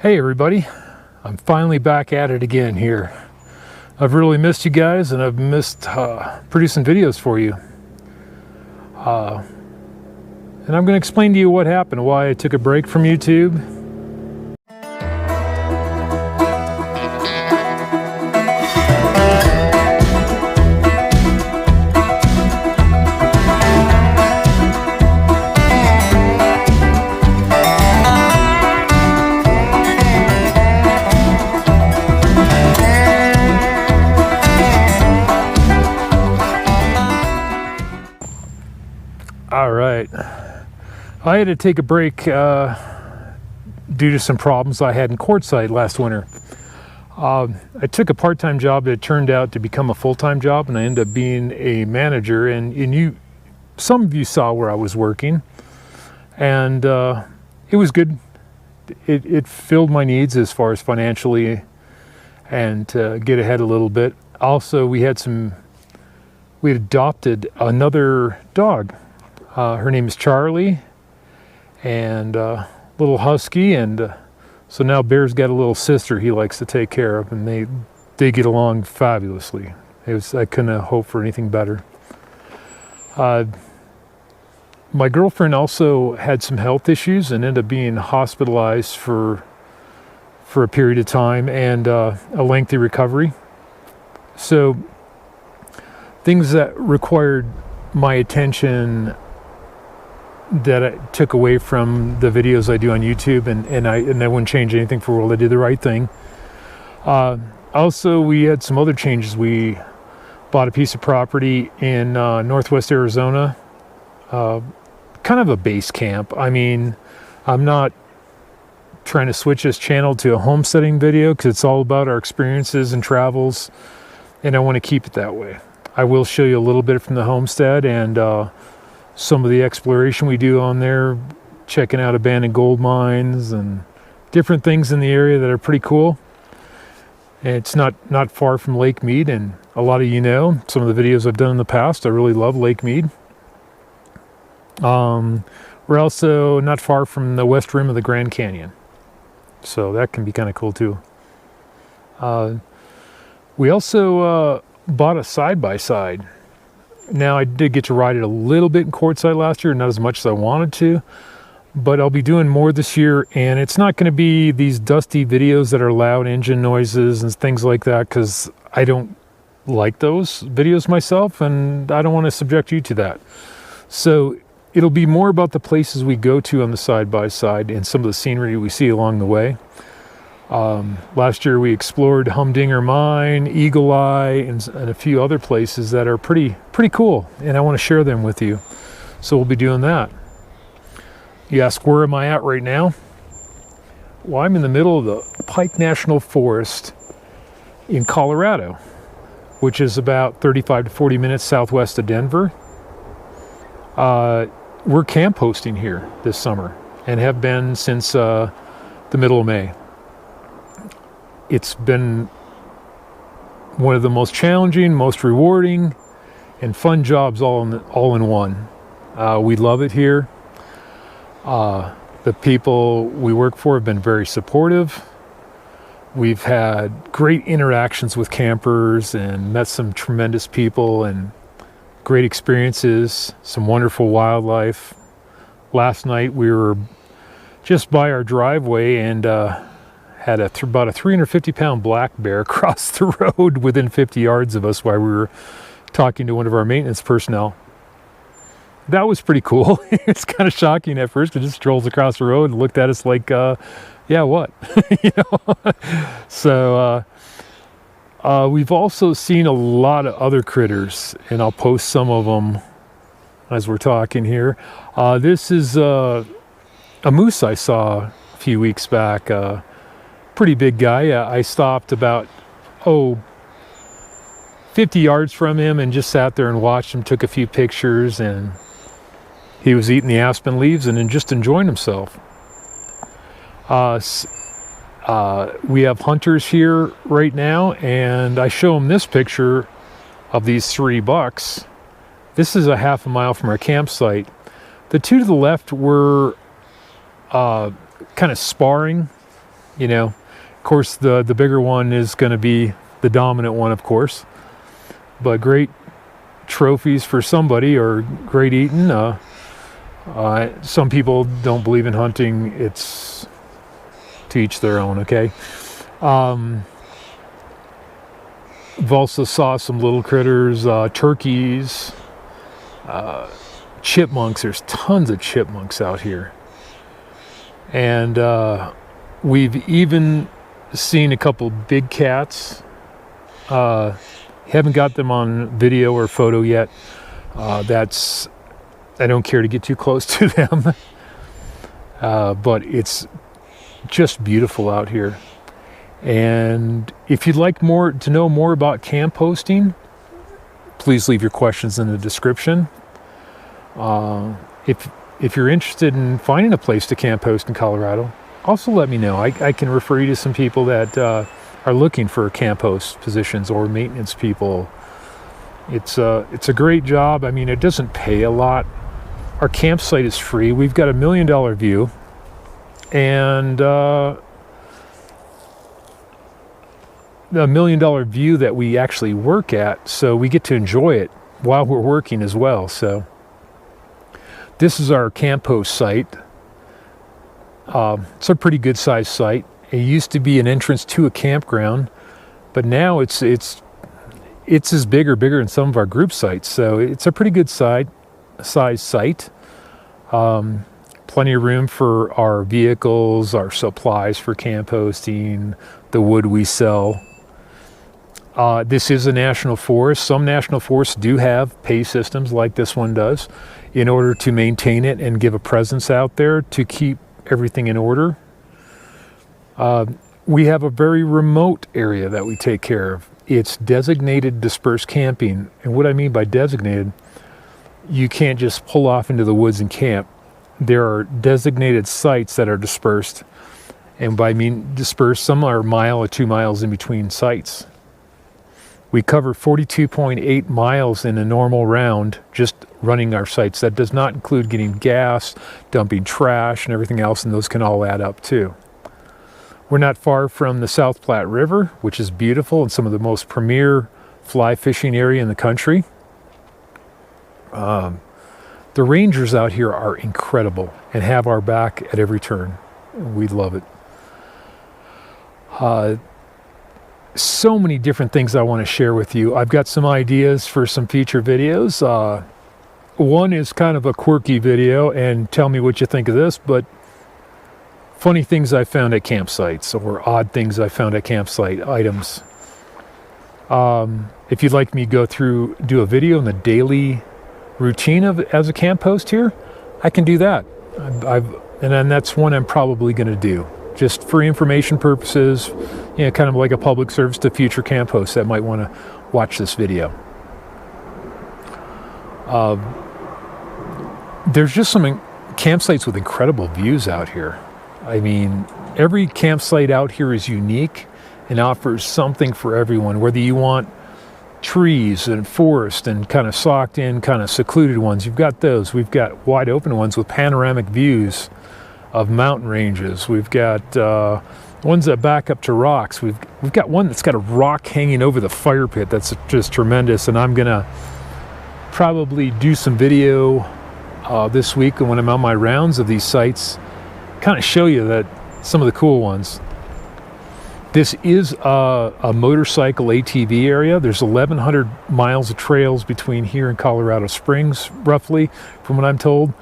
Hey everybody, I'm finally back at it again here. I've really missed you guys, and I've missed producing videos for you. And I'm going to explain to you what happened, why I took a break from YouTube. All right, I had to take a break due to some problems I had in Quartzsite last winter. I took a part-time job that turned out to become a full-time job, and I ended up being a manager. And some of you saw where I was working, and it was good. It filled my needs as far as financially and to get ahead a little bit. Also, we had adopted another dog. Her name is Charlie, and little husky, and so now Bear's got a little sister he likes to take care of, and they get along fabulously. I couldn't have hoped for anything better. My girlfriend also had some health issues and ended up being hospitalized for a period of time, and a lengthy recovery. So things that required my attention that I took away from the videos I do on YouTube, and I wouldn't change anything for the world. I did the right thing. Also, we had some other changes. We bought a piece of property in northwest Arizona, kind of a base camp. I mean, I'm not trying to switch this channel to a homesteading video because it's all about our experiences and travels, and I want to keep it that way. I will show you a little bit from the homestead and some of the exploration we do on there, checking out abandoned gold mines and different things in the area that are pretty cool. And it's not far from Lake Mead, and a lot of you know some of the videos I've done in the past. I really love Lake Mead. We're also not far from the west rim of the Grand Canyon, so that can be kind of cool too. We also bought a side-by-side. Now, I did get to ride it a little bit in Quartzsite last year, not as much as I wanted to, but I'll be doing more this year, and it's not going to be these dusty videos that are loud engine noises and things like that, because I don't like those videos myself, and I don't want to subject you to that. So it'll be more about the places we go to on the side-by-side and some of the scenery we see along the way. Last year we explored Humdinger Mine, Eagle Eye, and a few other places that are pretty cool, and I want to share them with you. So we'll be doing that. You ask, where am I at right now? Well, I'm in the middle of the Pike National Forest in Colorado, which is about 35 to 40 minutes southwest of Denver. We're camp hosting here this summer and have been since the middle of May. It's been one of the most challenging, most rewarding, and fun jobs all in one. We love it here. The people we work for have been very supportive. We've had great interactions with campers and met some tremendous people and great experiences, some wonderful wildlife. Last night we were just by our driveway and had about a 350-pound black bear cross the road within 50 yards of us while we were talking to one of our maintenance personnel. That was pretty cool. It's kind of shocking at first. It just strolls across the road and looked at us like, yeah, what? You know? So we've also seen a lot of other critters, and I'll post some of them as we're talking here. This is a moose I saw a few weeks back. Pretty big guy. I stopped about 50 yards from him and just sat there and watched him, took a few pictures, and he was eating the aspen leaves and then just enjoying himself. We have hunters here right now, and I show them this picture of these 3 bucks. This is a half a mile from our campsite. The 2 to the left were kind of sparring you know. Of course, the bigger one is going to be the dominant one, of course. But great trophies for somebody, or great eating. Some people don't believe in hunting. It's to each their own, okay? We've also saw some little critters, turkeys, chipmunks. There's tons of chipmunks out here. And we've even seen a couple big cats. Haven't got them on video or photo yet. I don't care to get too close to them. But it's just beautiful out here. And if you'd like to know more about camp hosting, please leave your questions in the description. If you're interested in finding a place to camp host in Colorado, also let me know. I can refer you to some people that are looking for camp host positions or maintenance people. It's a great job. I mean, it doesn't pay a lot. Our campsite is free. We've got $1 million view, and the $1 million view that we actually work at, so we get to enjoy it while we're working as well. So this is our camp host site. It's a pretty good sized site. It used to be an entrance to a campground, but now it's as bigger than some of our group sites. So it's a pretty good size site. Plenty of room for our vehicles, our supplies for camp hosting, the wood we sell. This is a national forest. Some national forests do have pay systems like this one does in order to maintain it and give a presence out there to keep everything in order. We have a very remote area that we take care of. It's designated dispersed camping. And what I mean by designated, you can't just pull off into the woods and camp. There are designated sites that are dispersed. And by dispersed, some are a mile or 2 miles in between sites. We cover 42.8 miles in a normal round just running our sites. That does not include getting gas, dumping trash, and everything else, and those can all add up too. We're not far from the South Platte River, which is beautiful and some of the most premier fly fishing area in the country. The rangers out here are incredible and have our back at every turn. We love it. So many different things I want to share with you. I've got some ideas for some future videos. One is kind of a quirky video, and tell me what you think of this, but funny things I found at campsites, or odd things I found at campsite items. If you'd like me to do a video on the daily routine as a camp host here, I can do that. And then that's one I'm probably going to do, just for information purposes, you know, kind of like a public service to future camp hosts that might want to watch this video. There's just some campsites with incredible views out here. I mean, every campsite out here is unique and offers something for everyone, whether you want trees and forest and kind of socked in, kind of secluded ones. You've got those. We've got wide open ones with panoramic views of mountain ranges. We've got ones that back up to rocks. We've got one that's got a rock hanging over the fire pit that's just tremendous, and I'm gonna probably do some video this week when I'm on my rounds of these sites, kind of show you that some of the cool ones. This is a motorcycle ATV area. There's 1,100 miles of trails between here and Colorado Springs, roughly, from what I'm told.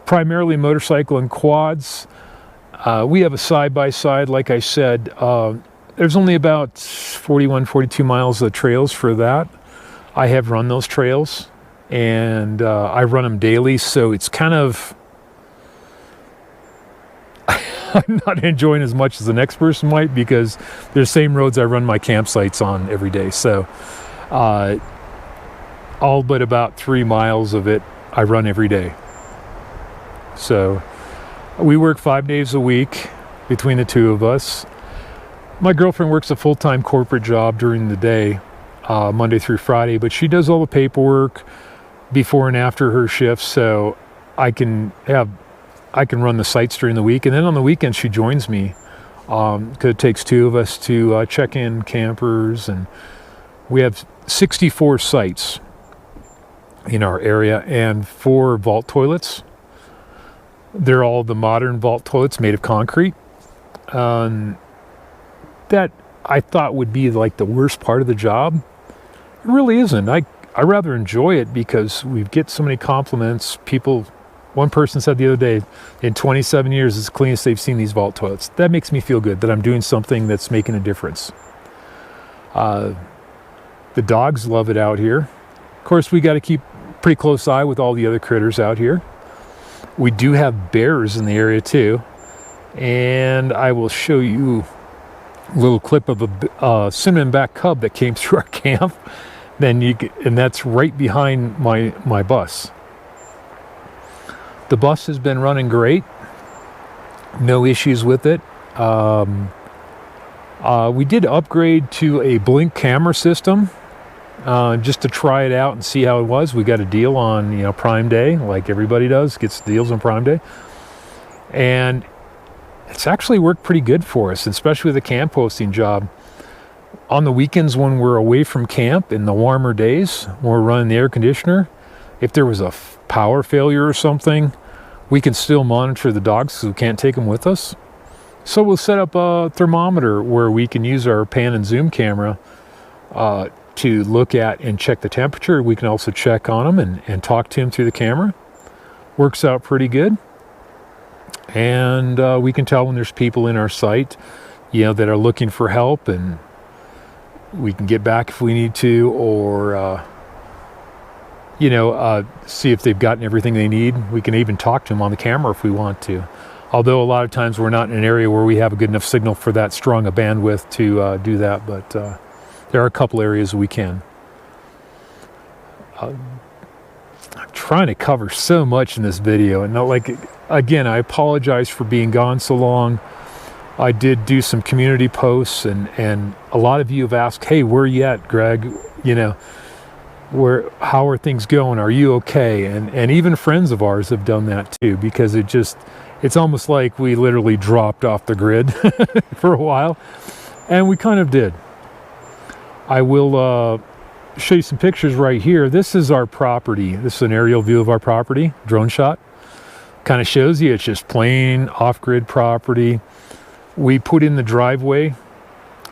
Primarily motorcycle and quads. We have a side-by-side, like I said. There's only about 41, 42 miles of trails for that. I have run those trails, and I run them daily, so it's kind of... I'm not enjoying as much as the next person might, because they're the same roads I run my campsites on every day. So all but about 3 miles of it I run every day. So we work 5 days a week between the two of us. My girlfriend works a full-time corporate job during the day, Monday through Friday, but she does all the paperwork before and after her shifts, so I can have I can run the sites during the week, and then on the weekend she joins me, because it takes two of us to check in campers, and we have 64 sites in our area and 4 vault toilets. They're all the modern vault toilets made of concrete. That I thought would be like the worst part of the job. It really isn't. I rather enjoy it because we get so many compliments. People, one person said the other day, in 27 years, it's the cleanest they've seen these vault toilets. That makes me feel good that I'm doing something that's making a difference. The dogs love it out here. Of course, we got to keep pretty close eye with all the other critters out here. We do have bears in the area too. And I will show you a little clip of a cinnamon back cub that came through our camp. And that's right behind my bus. The bus has been running great. No issues with it. We did upgrade to a blink camera system just to try it out and see how it was. We got a deal on Prime Day, like everybody does, gets deals on Prime Day. And it's actually worked pretty good for us, especially with the camp posting job. On the weekends when we're away from camp in the warmer days, when we're running the air conditioner, if there was a power failure or something, we can still monitor the dogs because we can't take them with us. So we'll set up a thermometer where we can use our pan and zoom camera to look at and check the temperature. We can also check on them and talk to them through the camera. Works out pretty good. And we can tell when there's people in our site, that are looking for help, and we can get back if we need to, or see if they've gotten everything they need. We can even talk to them on the camera if we want to. Although a lot of times we're not in an area where we have a good enough signal for that strong a bandwidth to do that, but there are a couple areas we can. I'm trying to cover so much in this video, and again, I apologize for being gone so long. I did do some community posts, and a lot of you have asked, hey, where you at, Greg? How are things going? Are you okay? And even friends of ours have done that too, because it's almost like we literally dropped off the grid for a while, and we kind of did. I will show you some pictures right here. This is our property. This is an aerial view of our property, drone shot. Kind of shows you it's just plain off-grid property. We put in the driveway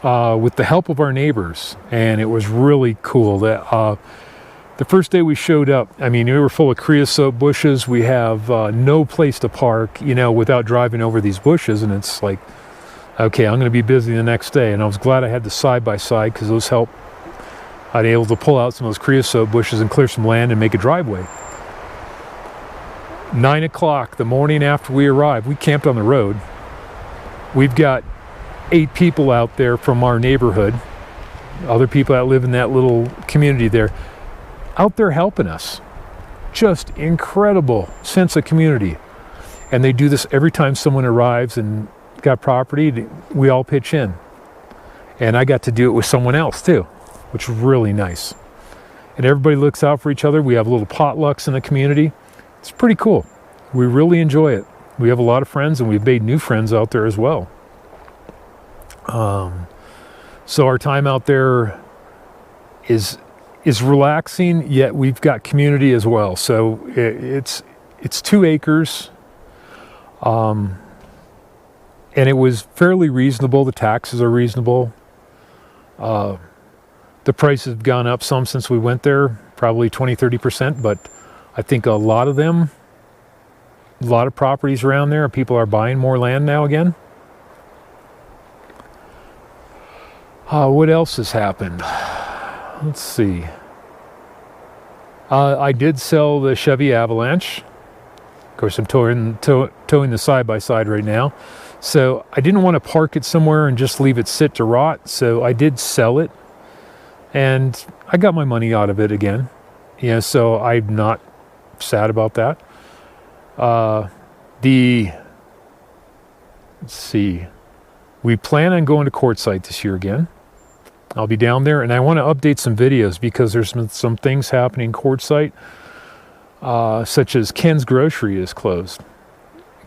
with the help of our neighbors, and it was really cool. That the first day we showed up, I mean, we were full of creosote bushes. We have no place to park, without driving over these bushes, and it's like, okay, I'm going to be busy the next day. And I was glad I had the side-by-side because those helped. I'd be able to pull out some of those creosote bushes and clear some land and make a driveway. 9 o'clock the morning after we arrived, we camped on the road. We've got 8 people out there from our neighborhood, other people that live in that little community there, out there helping us. Just incredible sense of community. And they do this every time someone arrives and got property. We all pitch in. And I got to do it with someone else too, which was really nice. And everybody looks out for each other. We have little potlucks in the community. It's pretty cool. We really enjoy it. We have a lot of friends, and we've made new friends out there as well. So our time out there is relaxing, yet we've got community as well. So it's 2 acres, and it was fairly reasonable. The taxes are reasonable. The prices have gone up some since we went there, probably 20-30%, but I think a lot of properties around there, people are buying more land now again. What else has happened? Let's see. I did sell the Chevy Avalanche. Of course, I'm towing the side-by-side right now. So I didn't want to park it somewhere and just leave it sit to rot. So I did sell it, and I got my money out of it again. So I'm not sad about that. Let's see. We plan on going to Quartzsite this year again. I'll be down there, and I want to update some videos because there's some things happening in Quartzsite, such as Ken's Grocery is closed.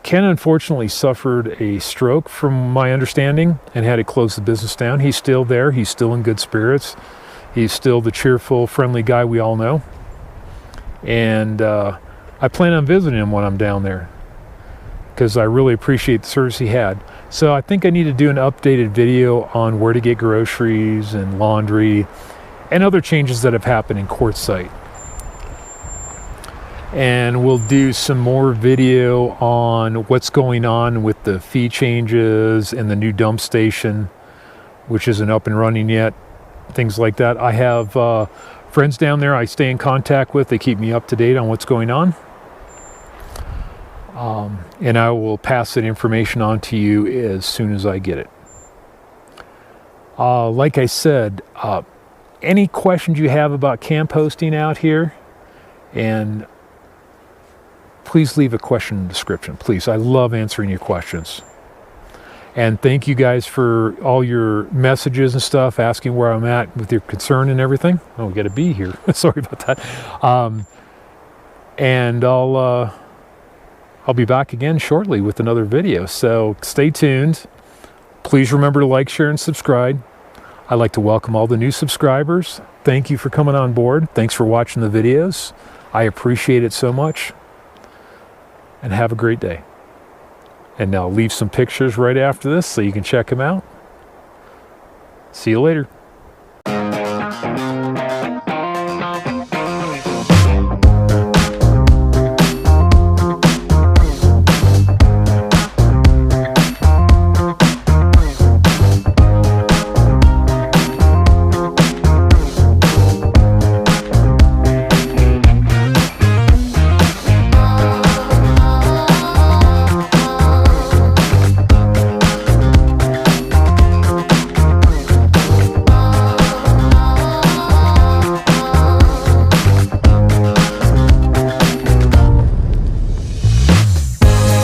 Ken unfortunately suffered a stroke, from my understanding, and had to close the business down. He's still there. He's still in good spirits. He's still the cheerful, friendly guy we all know. And I plan on visiting him when I'm down there, because I really appreciate the service he had. So I think I need to do an updated video on where to get groceries and laundry and other changes that have happened in Quartzsite. And we'll do some more video on what's going on with the fee changes and the new dump station, which isn't up and running yet, things like that. I have friends down there I stay in contact with. They keep me up to date on what's going on. And I will pass that information on to you as soon as I get it. Like I said, any questions you have about camp hosting out here, and please leave a question in the description, please. I love answering your questions. And thank you guys for all your messages and stuff, asking where I'm at with your concern and everything. Oh, we got a bee here. Sorry about that. And I'll be back again shortly with another video. So stay tuned. Please remember to like, share, and subscribe. I'd like to welcome all the new subscribers. Thank you for coming on board. Thanks for watching the videos. I appreciate it so much. And have a great day. And now I'll leave some pictures right after this so you can check them out. See you later.